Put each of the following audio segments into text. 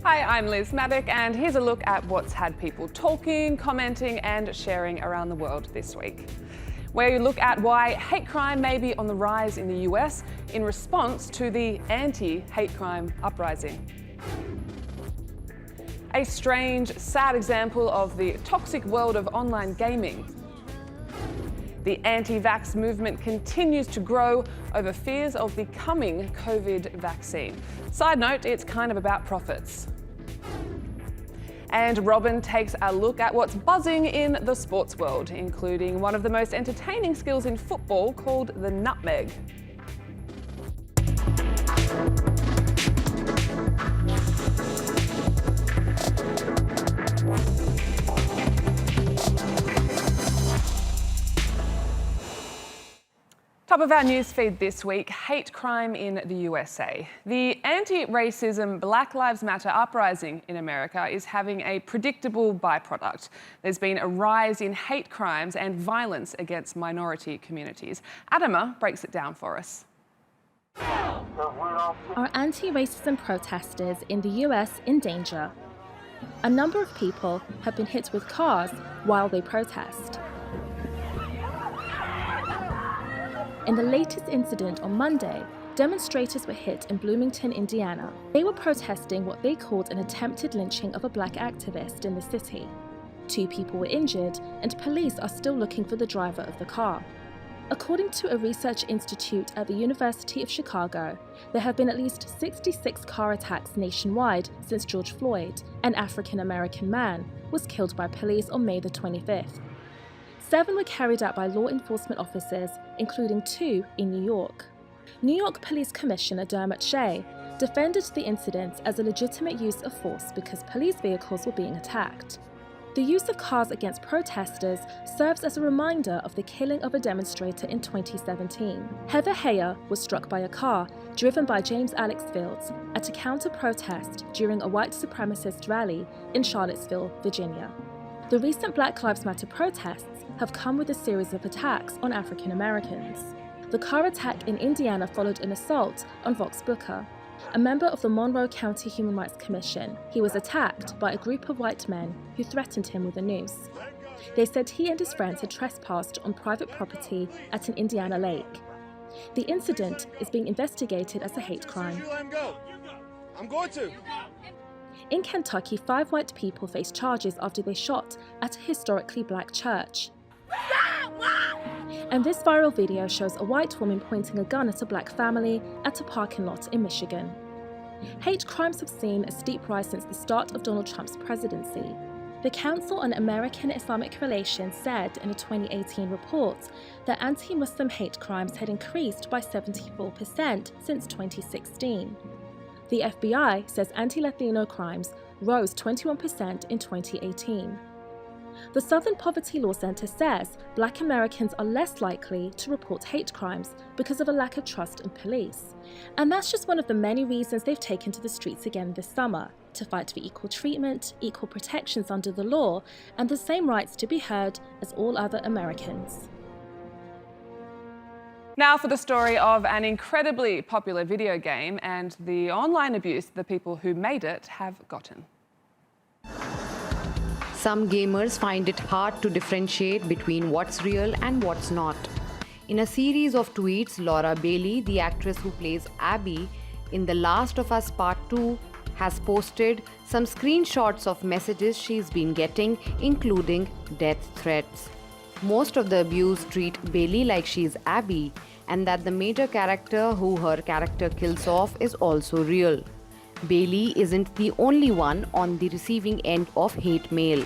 Hi, I'm Liz Mavick, and here's a look at what's had people talking, commenting and sharing around the world this week. Where you look at why hate crime may be on the rise in the US in response to the anti-hate crime uprising. A strange, sad example of the toxic world of online gaming. The anti-vax movement continues to grow over fears of the coming COVID vaccine. Side note, it's kind of about profits. And Robin takes a look at what's buzzing in the sports world, including one of the most entertaining skills in football called the nutmeg. Top of our newsfeed this week, hate crime in the USA. The anti-racism Black Lives Matter uprising in America is having a predictable byproduct. There's been a rise in hate crimes and violence against minority communities. Adama breaks it down for us. Are anti-racism protesters in the US in danger? A number of people have been hit with cars while they protest. In the latest incident on Monday, demonstrators were hit in Bloomington, Indiana. They were protesting what they called an attempted lynching of a black activist in the city. 2 people were injured, and police are still looking for the driver of the car. According to a research institute at the University of Chicago, there have been at least 66 car attacks nationwide since George Floyd, an African-American man, was killed by police on May the 25th. 7 were carried out by law enforcement officers, including 2 in New York. New York Police Commissioner Dermot Shea defended the incidents as a legitimate use of force because police vehicles were being attacked. The use of cars against protesters serves as a reminder of the killing of a demonstrator in 2017. Heather Heyer was struck by a car driven by James Alex Fields at a counter-protest during a white supremacist rally in Charlottesville, Virginia. The recent Black Lives Matter protests have come with a series of attacks on African Americans. The car attack in Indiana followed an assault on Vox Booker, a member of the Monroe County Human Rights Commission. He was attacked by a group of white men who threatened him with a noose. They said he and his friends had trespassed on private property at an Indiana lake. The incident is being investigated as a hate crime. I'm going to. In Kentucky, 5 white people face charges after they shot at a historically black church. And this viral video shows a white woman pointing a gun at a black family at a parking lot in Michigan. Hate crimes have seen a steep rise since the start of Donald Trump's presidency. The Council on American Islamic Relations said in a 2018 report that anti-Muslim hate crimes had increased by 74% since 2016. The FBI says anti-Latino crimes rose 21% in 2018. The Southern Poverty Law Center says Black Americans are less likely to report hate crimes because of a lack of trust in police. And that's just one of the many reasons they've taken to the streets again this summer, to fight for equal treatment, equal protections under the law, and the same rights to be heard as all other Americans. Now for the story of an incredibly popular video game and the online abuse the people who made it have gotten. Some gamers find it hard to differentiate between what's real and what's not. In a series of tweets, Laura Bailey, the actress who plays Abby in The Last of Us Part 2, has posted some screenshots of messages she's been getting, including death threats. Most of the abuse treat Bailey like she's Abby, and that the major character who her character kills off is also real. Bailey isn't the only one on the receiving end of hate mail.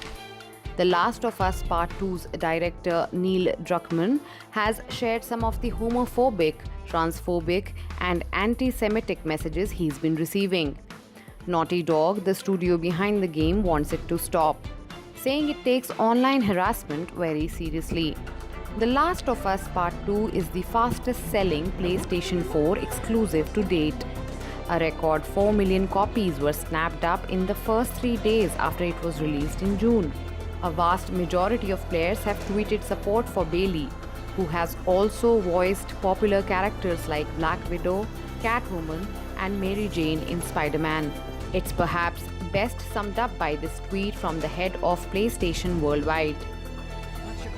The Last of Us Part 2's director Neil Druckmann has shared some of the homophobic, transphobic, and anti-Semitic messages he's been receiving. Naughty Dog, the studio behind the game, wants it to stop, saying it takes online harassment very seriously. The Last of Us Part 2 is the fastest-selling PlayStation 4 exclusive to date. A record 4 million copies were snapped up in the first 3 days after it was released in June. A vast majority of players have tweeted support for Bailey, who has also voiced popular characters like Black Widow, Catwoman, and Mary Jane in Spider-Man. It's perhaps best summed up by this tweet from the head of PlayStation Worldwide.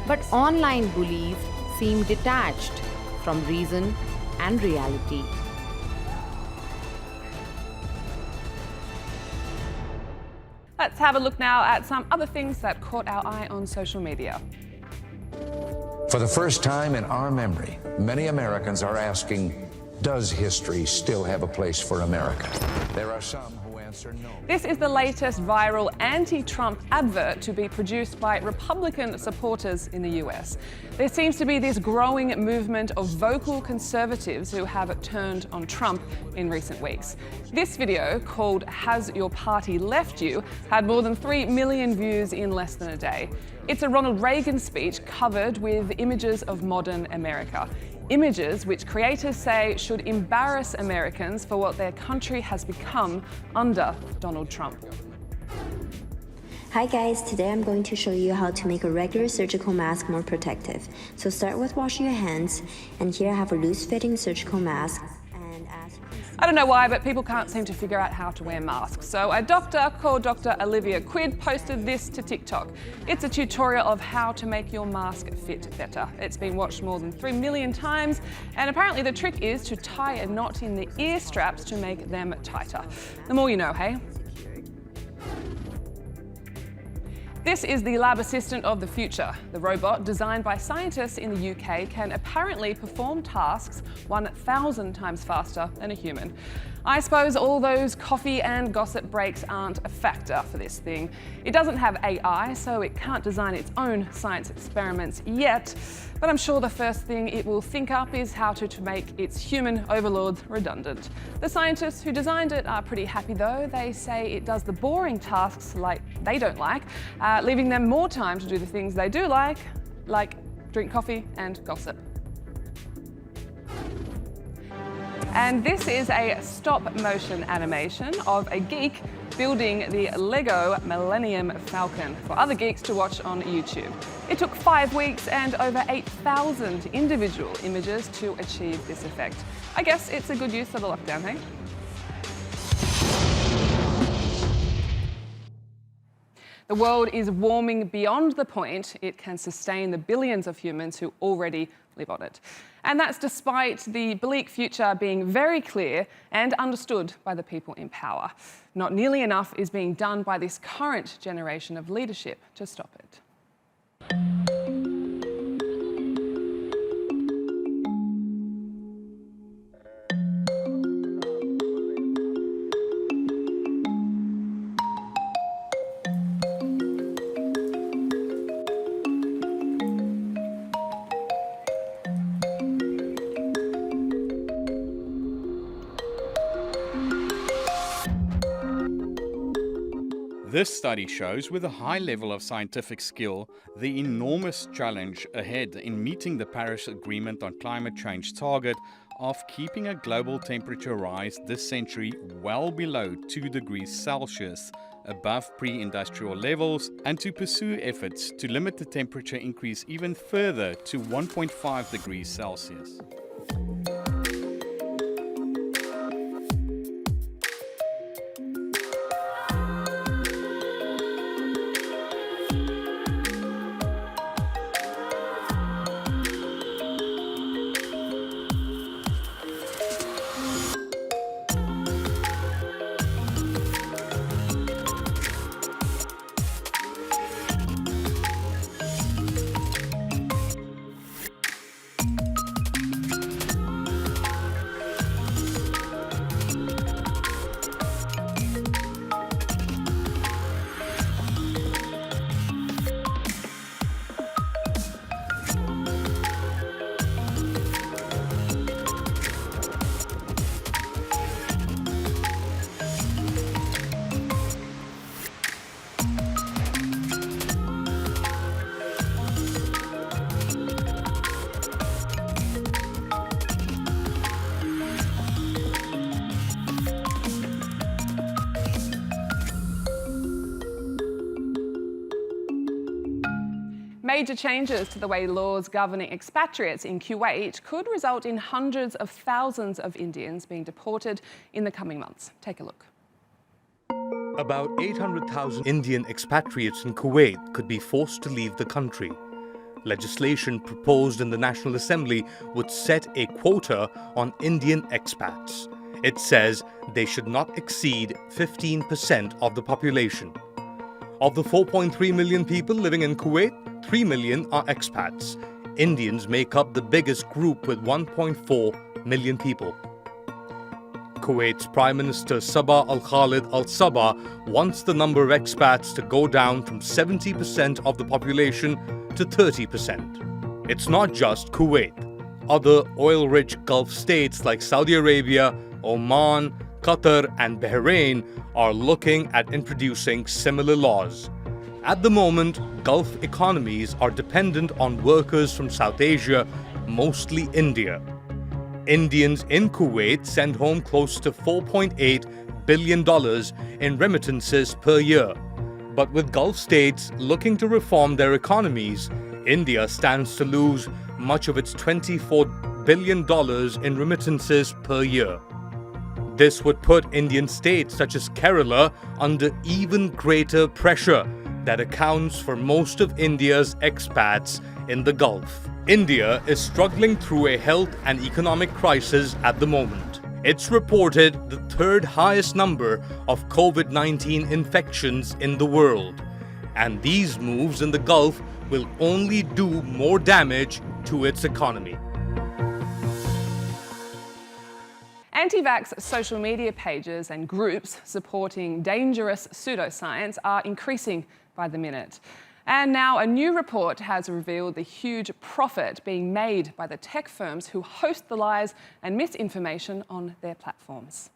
But online bullies seem detached from reason and reality. Let's have a look now at some other things that caught our eye on social media. For the first time in our memory, many Americans are asking, does history still have a place for America? There are some who answer no. This is the latest viral anti-Trump advert to be produced by Republican supporters in the US. There seems to be this growing movement of vocal conservatives who have turned on Trump in recent weeks. This video, called "Has Your Party Left You?", had more than 3 million views in less than a day. It's a Ronald Reagan speech covered with images of modern America. Images which creators say should embarrass Americans for what their country has become under Donald Trump. Hi guys, today I'm going to show you how to make a regular surgical mask more protective. So start with washing your hands, and here I have a loose-fitting surgical mask. I don't know why, but people can't seem to figure out how to wear masks. So a doctor called Dr. Olivia Quid posted this to TikTok. It's a tutorial of how to make your mask fit better. It's been watched more than 3 million times, and apparently the trick is to tie a knot in the ear straps to make them tighter. The more you know, hey? This is the lab assistant of the future. The robot, designed by scientists in the UK, can apparently perform tasks 1,000 times faster than a human. I suppose all those coffee and gossip breaks aren't a factor for this thing. It doesn't have AI, so it can't design its own science experiments yet, but I'm sure the first thing it will think up is how to make its human overlords redundant. The scientists who designed it are pretty happy though. They say it does the boring tasks they don't like, leaving them more time to do the things they do like drink coffee and gossip. And this is a stop-motion animation of a geek building the Lego Millennium Falcon for other geeks to watch on YouTube. It took 5 weeks and over 8,000 individual images to achieve this effect. I guess it's a good use of the lockdown, hey? The world is warming beyond the point it can sustain the billions of humans who already live on it. And that's despite the bleak future being very clear and understood by the people in power. Not nearly enough is being done by this current generation of leadership to stop it. This study shows, with a high level of scientific skill, the enormous challenge ahead in meeting the Paris Agreement on climate change target of keeping a global temperature rise this century well below 2 degrees Celsius, above pre-industrial levels, and to pursue efforts to limit the temperature increase even further to 1.5 degrees Celsius. Major changes to the way laws governing expatriates in Kuwait could result in hundreds of thousands of Indians being deported in the coming months. Take a look. About 800,000 Indian expatriates in Kuwait could be forced to leave the country. Legislation proposed in the National Assembly would set a quota on Indian expats. It says they should not exceed 15% of the population. Of the 4.3 million people living in Kuwait, 3 million are expats. Indians make up the biggest group with 1.4 million people. Kuwait's Prime Minister Sabah Al-Khalid Al-Sabah wants the number of expats to go down from 70% of the population to 30%. It's not just Kuwait. Other oil-rich Gulf states like Saudi Arabia, Oman, Qatar and Bahrain are looking at introducing similar laws. At the moment, Gulf economies are dependent on workers from South Asia, mostly India. Indians in Kuwait send home close to $4.8 billion in remittances per year. But with Gulf states looking to reform their economies, India stands to lose much of its $24 billion in remittances per year. This would put Indian states such as Kerala under even greater pressure that accounts for most of India's expats in the Gulf. India is struggling through a health and economic crisis at the moment. It's reported the third highest number of COVID-19 infections in the world. And these moves in the Gulf will only do more damage to its economy. Anti-vaxx social media pages and groups supporting dangerous pseudoscience are increasing by the minute. And now a new report has revealed the huge profit being made by the tech firms who host the lies and misinformation on their platforms.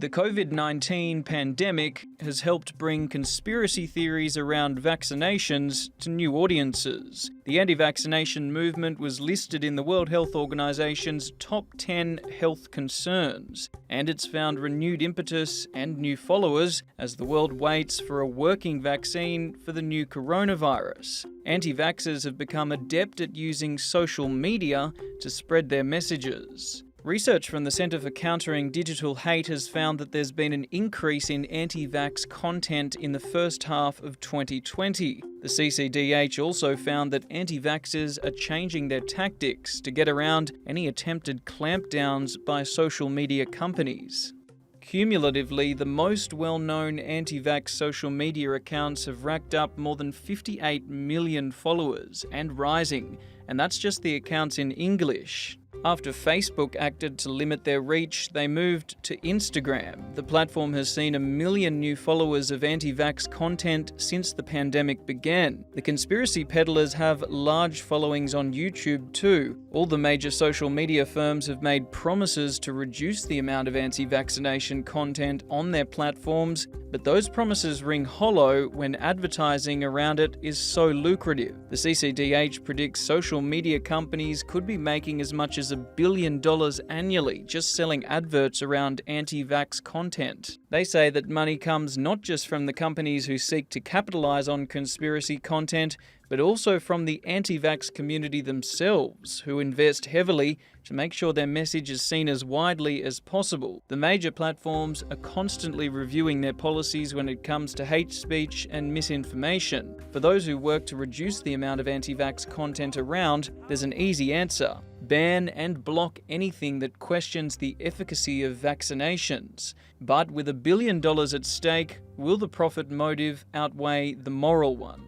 The COVID-19 pandemic has helped bring conspiracy theories around vaccinations to new audiences. The anti-vaccination movement was listed in the World Health Organization's top 10 health concerns, and it's found renewed impetus and new followers as the world waits for a working vaccine for the new coronavirus. Anti-vaxxers have become adept at using social media to spread their messages. Research from the Centre for Countering Digital Hate has found that there's been an increase in anti-vax content in the first half of 2020. The CCDH also found that anti-vaxxers are changing their tactics to get around any attempted clampdowns by social media companies. Cumulatively, the most well-known anti-vax social media accounts have racked up more than 58 million followers and rising, and that's just the accounts in English. After Facebook acted to limit their reach, they moved to Instagram. The platform has seen 1 million new followers of anti-vax content since the pandemic began. The conspiracy peddlers have large followings on YouTube too. All the major social media firms have made promises to reduce the amount of anti-vaccination content on their platforms, but those promises ring hollow when advertising around it is so lucrative. The CCDH predicts social media companies could be making as much as $1 billion annually just selling adverts around anti-vax content. They say that money comes not just from the companies who seek to capitalize on conspiracy content, but also from the anti-vax community themselves, who invest heavily to make sure their message is seen as widely as possible. The major platforms are constantly reviewing their policies when it comes to hate speech and misinformation. For those who work to reduce the amount of anti-vax content around, there's an easy answer. Ban and block anything that questions the efficacy of vaccinations. But with $1 billion at stake, will the profit motive outweigh the moral one?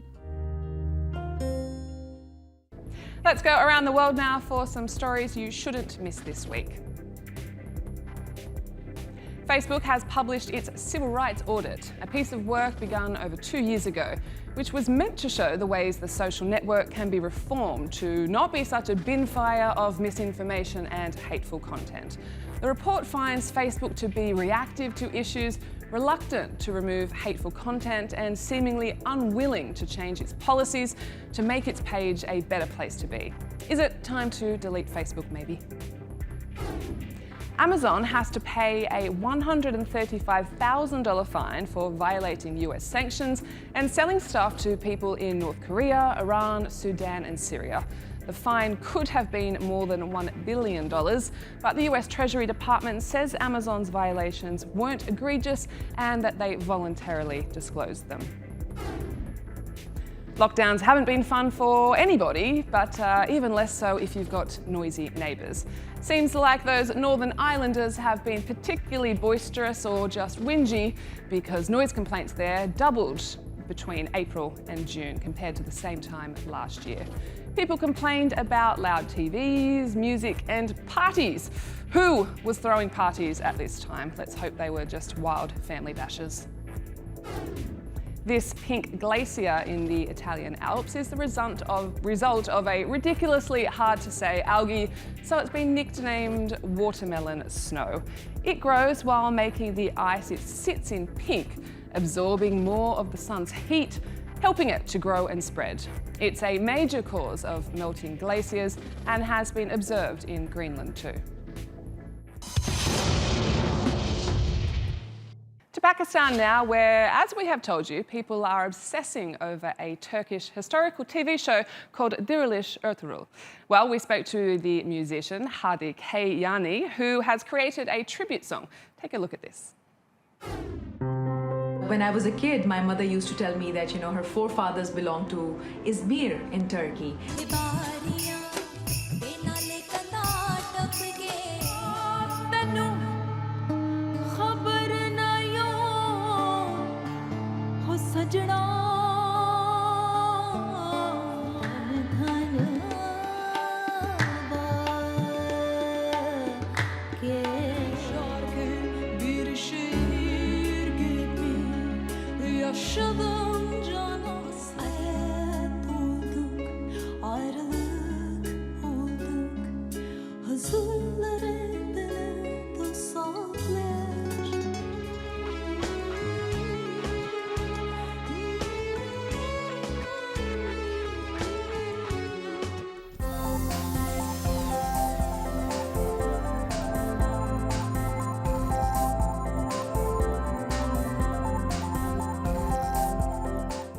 Let's go around the world now for some stories you shouldn't miss this week. Facebook has published its civil rights audit, a piece of work begun over 2 years ago, which was meant to show the ways the social network can be reformed to not be such a bin fire of misinformation and hateful content. The report finds Facebook to be reactive to issues, reluctant to remove hateful content, and seemingly unwilling to change its policies to make its page a better place to be. Is it time to delete Facebook, maybe? Amazon has to pay a $135,000 fine for violating US sanctions and selling stuff to people in North Korea, Iran, Sudan and Syria. The fine could have been more than $1 billion, but the US Treasury Department says Amazon's violations weren't egregious and that they voluntarily disclosed them. Lockdowns haven't been fun for anybody, but even less so if you've got noisy neighbours. Seems like those Northern Islanders have been particularly boisterous or just whingy because noise complaints there doubled between April and June compared to the same time last year. People complained about loud TVs, music and parties. Who was throwing parties at this time? Let's hope they were just wild family bashes. This pink glacier in the Italian Alps is the result of a ridiculously hard-to-say algae, so it's been nicknamed watermelon snow. It grows while making the ice it sits in pink, absorbing more of the sun's heat, helping it to grow and spread. It's a major cause of melting glaciers and has been observed in Greenland too. To Pakistan now, where, as we have told you, people are obsessing over a Turkish historical TV show called Dirilish Ertuğrul. Well, we spoke to the musician Hadi Kayani, who has created a tribute song. Take a look at this. When I was a kid, my mother used to tell me that, her forefathers belonged to Izmir in Turkey.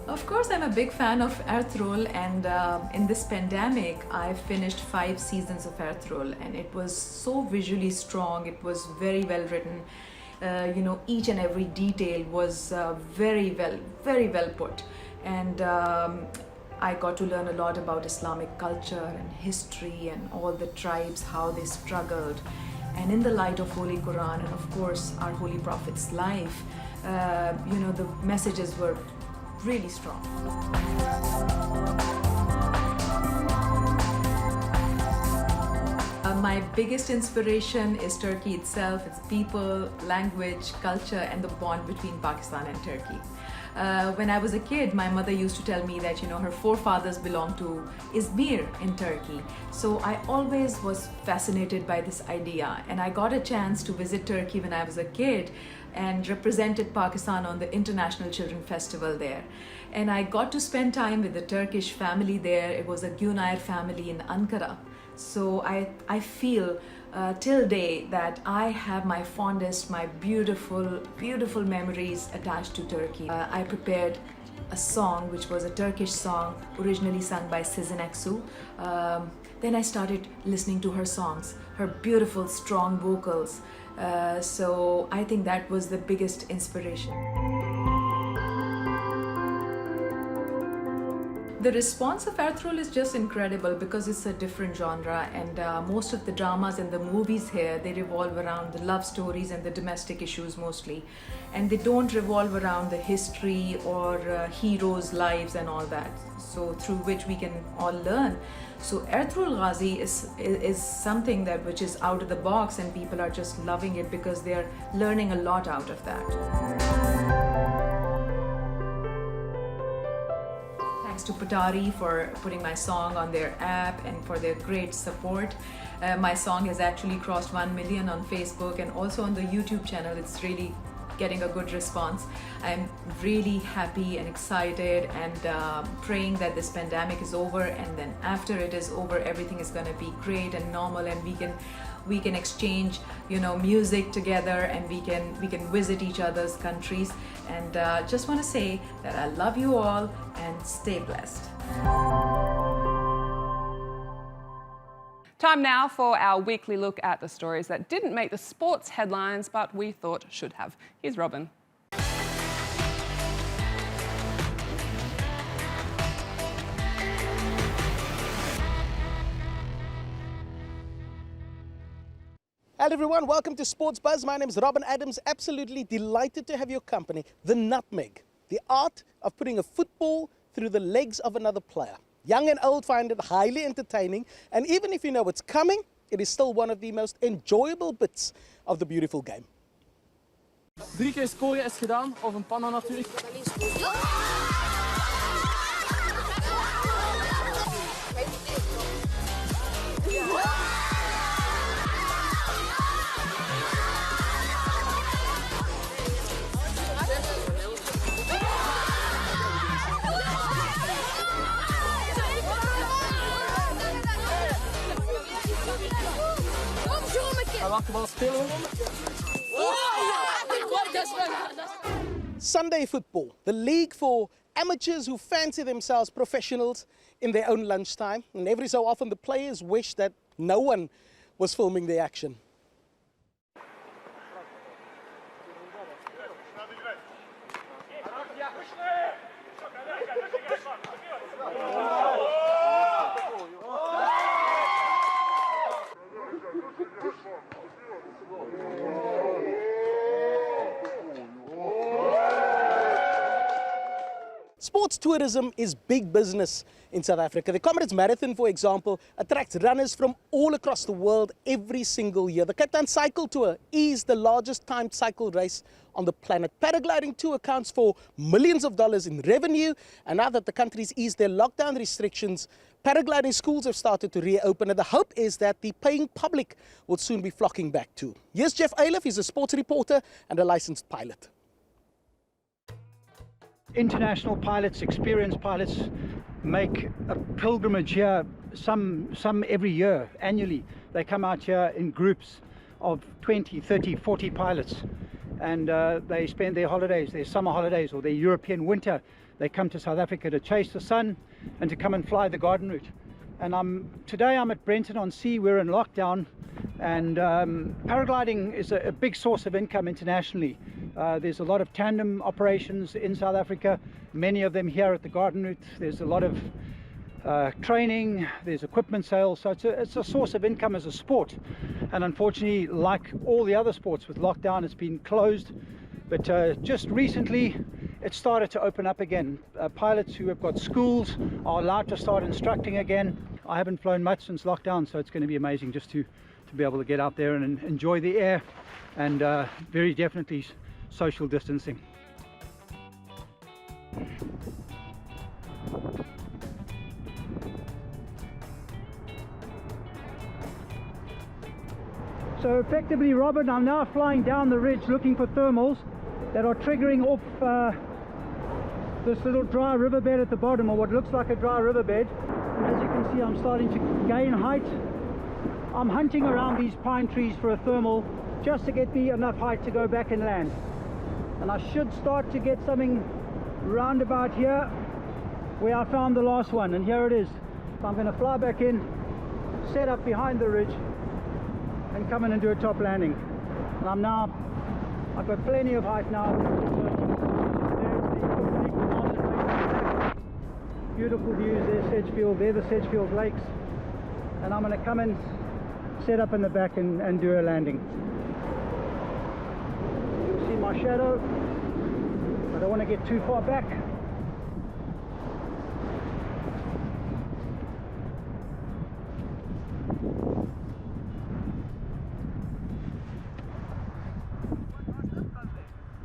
Of course, I'm a big fan of Ertuğrul, and in this pandemic, I finished 5 seasons of Ertuğrul, and it was so visually strong. It was very well written. Each and every detail was very well put, and I got to learn a lot about Islamic culture and history and all the tribes, how they struggled. And in the light of Holy Quran and of course our Holy Prophet's life, the messages were really strong. My biggest inspiration is Turkey itself, its people, language, culture, and the bond between Pakistan and Turkey. When I was a kid, my mother used to tell me that, her forefathers belonged to Izmir in Turkey. So I always was fascinated by this idea, and I got a chance to visit Turkey when I was a kid and represented Pakistan on the International Children Festival there. And I got to spend time with the Turkish family there. It was a Güner family in Ankara. So I feel till day that I have my fondest, my beautiful memories attached to Turkey. I prepared a song which was a Turkish song originally sung by Sezen Aksu. Then I started listening to her songs, her beautiful strong vocals. So I think that was the biggest inspiration. The response of Ertuğrul is just incredible because it's a different genre, and most of the dramas and the movies here, they revolve around the love stories and the domestic issues mostly, and they don't revolve around the history or heroes' lives and all that, so through which we can all learn. So Ertuğrul Ghazi is something which is out of the box, and people are just loving it because they are learning a lot out of that. Thanks to Patari for putting my song on their app and for their great support. My song has actually crossed 1 million on Facebook, and also on the YouTube channel. It's really getting a good response. I'm really happy and excited and praying that this pandemic is over, and then after it is over, everything is going to be great and normal, and we can exchange music together, and we can visit each other's countries. And just want to say that I love you all and stay blessed. Time now for our weekly look at the stories that didn't make the sports headlines, but we thought should have. Here's Robin. Hello everyone, welcome to Sports Buzz. My name is Robin Adams, absolutely delighted to have your company. The nutmeg, the art of putting a football through the legs of another player. Young and old find it highly entertaining, and even if you know what's coming, it is still one of the most enjoyable bits of the beautiful game. 3 keer scoren is gedaan, of een panna natuurlijk. Sunday football, the league for amateurs who fancy themselves professionals in their own lunchtime. And every so often the players wish that no one was filming the action. Sports tourism is big business in South Africa. The Comrades Marathon, for example, attracts runners from all across the world every single year. The Cape Town Cycle Tour is the largest timed cycle race on the planet. Paragliding tour accounts for millions of dollars in revenue, and now that the country's eased their lockdown restrictions, paragliding schools have started to reopen, and the hope is that the paying public will soon be flocking back too. Here's Jeff Ayliffe, he's a sports reporter and a licensed pilot. International pilots, experienced pilots, make a pilgrimage here, some every year, annually. They come out here in groups of 20, 30, 40 pilots, and they spend their holidays, their summer holidays or their European winter. They come to South Africa to chase the sun and to come and fly the garden route. And today I'm at Brenton-on-Sea. We're in lockdown, and paragliding is a big source of income internationally. There's a lot of tandem operations in South Africa, many of them here at the garden route. There's a lot of training, there's equipment sales, so it's a source of income as a sport. And unfortunately, like all the other sports with lockdown, it's been closed. But just recently, it started to open up again. Pilots who have got schools are allowed to start instructing again. I haven't flown much since lockdown, so it's going to be amazing just to be able to get out there and enjoy the air, and very definitely social distancing. So effectively, Robert, I'm now flying down the ridge looking for thermals that are triggering off this little dry riverbed at the bottom, or what looks like a dry riverbed. And as you can see, I'm starting to gain height. I'm hunting around these pine trees for a thermal just to get me enough height to go back and land. And I should start to get something round about here where I found the last one, and here it is. So I'm going to fly back in, set up behind the ridge, and come in and do a top landing. And I've got plenty of height now. Beautiful views, there's Sedgefield, there the Sedgefield Lakes, and I'm going to come and set up in the back and do a landing. You'll see my shadow. I don't want to get too far back.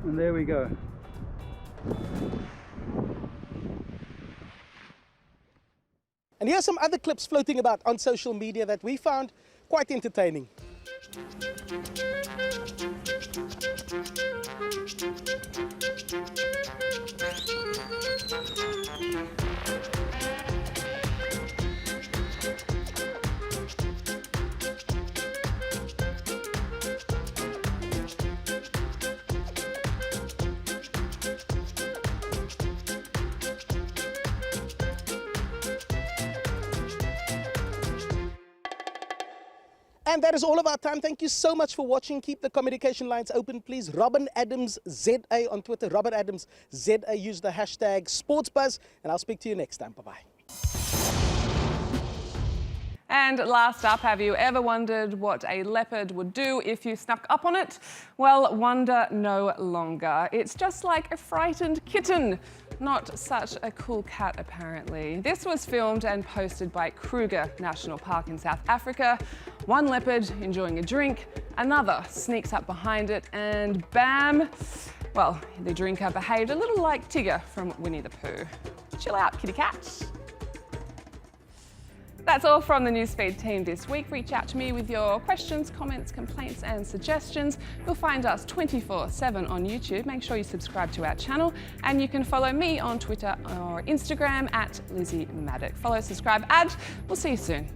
And there we go. And here are some other clips floating about on social media that we found quite entertaining. And that is all of our time. Thank you so much for watching. Keep the communication lines open, please. Robin Adams ZA on Twitter. Robin Adams ZA. Use the hashtag SportsBuzz. And I'll speak to you next time. Bye-bye. And last up, have you ever wondered what a leopard would do if you snuck up on it? Well, wonder no longer. It's just like a frightened kitten. Not such a cool cat, apparently. This was filmed and posted by Kruger National Park in South Africa. One leopard enjoying a drink, another sneaks up behind it, and bam! Well, the drinker behaved a little like Tigger from Winnie the Pooh. Chill out, kitty cat. That's all from the Newsfeed team this week. Reach out to me with your questions, comments, complaints and suggestions. You'll find us 24/7 on YouTube. Make sure you subscribe to our channel, and you can follow me on Twitter or Instagram at Lizzie Maddock. Follow, subscribe, add. We'll see you soon.